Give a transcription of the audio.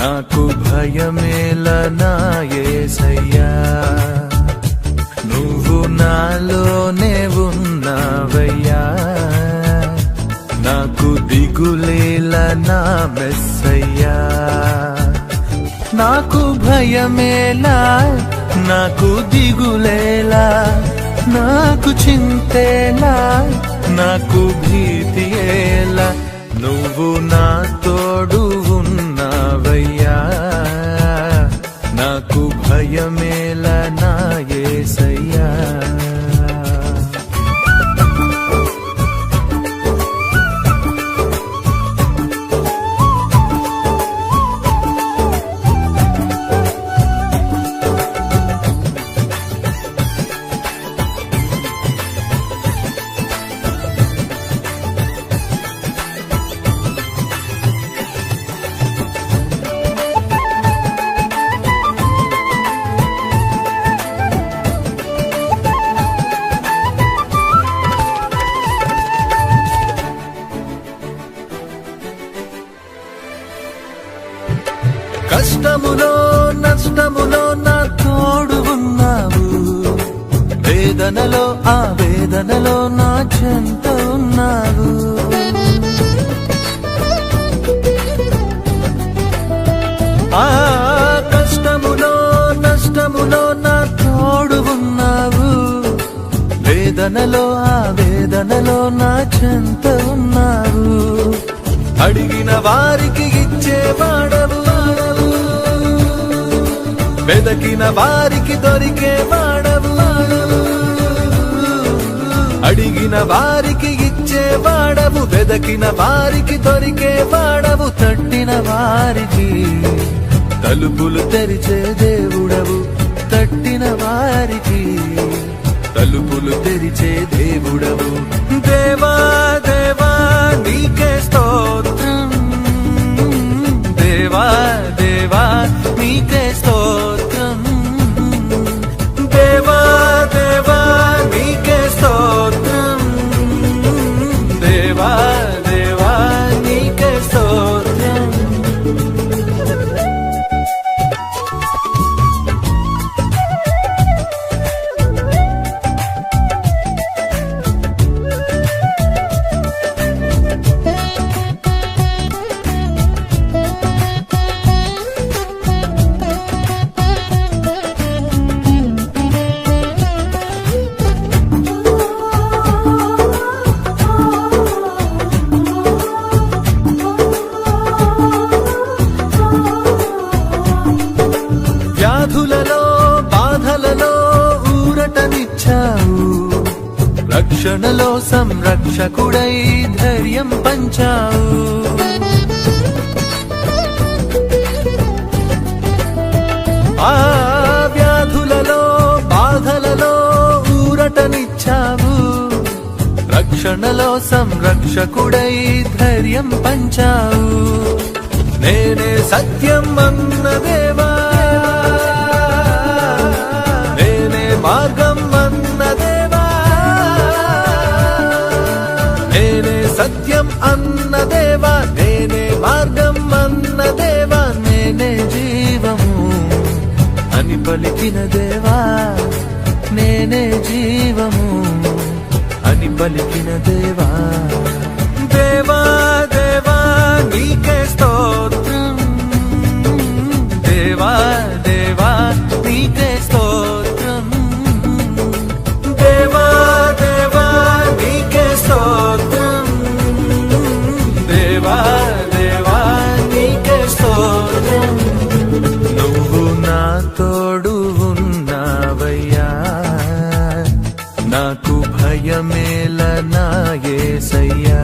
నాకు భయమేల నా యేసయ్యా, నువ్వు నాలోనే ఉన్నావయ్యా. నాకు దిగులేల నా మెస్సయ్యా, నాకు భయమేలా, నాకు దిగులేలా, నాకు చింతేలా, నాకు భీతియేలా, నువ్వు నా తోడు ఉన్నావయ్యా. నాకు భయమేలా నా యేసయ్యా. కష్టములో నష్టములో నా తోడు ఉన్నావు, వేదనలో ఆ వేదనలో నా చెంత ఉన్నావు. ఆ కష్టములో నష్టములో నా తోడు ఉన్నావు, వేదనలో ఆ వేదనలో నా చెంత ఉన్నావు. అడిగిన వారికి ఇచ్చేవాడవు, వెదకిన వారికి దొరికే వాడవు. అడిగిన వారికి ఇచ్చేవాడవు, వెదకిన వారికి దొరికే వాడవు. తట్టిన వారికి తలుపులు తెరిచే దేవుడవు, తట్టిన వారికి తలుపులు తెరిచే దేవుడవు. దేవా దేవా నీకే స్తోత్రం, దేవా దేవా నీకే స్తోత్రం, దేవా దేవా నీకే స్తోత్రం, దేవా దేవా నీకే స్తోత్రం. వ్యాధులలో బాధలలో ఊరటనిచ్చావు, రక్షణలో సంరక్షకుడై ధైర్యం పంచావు. ఆ వ్యాధులలో బాధలలో ఊరటనిచ్చావు, రక్షణలో సంరక్షకుడై ధైర్యం పంచావు. నేనే సత్యం అన్న దేవా, మార్గం అన్న దేవా, నేనే సత్యం అన్న దేవా, నేనే మార్గం అన్న దేవా, నేనే జీవము అని పలికిన దేవా, నేనే జీవము అని పలికిన దేవా. దేవా దేవా నీకే స్తోత్రం, దేవా దేవా నీకే స్తోత్రం, దేవా దేవా నీకే స్తోత్రం, దేవా దేవా తోడు ఉన్నావయ్యా నాకు భయమేల నా యేసయ్యా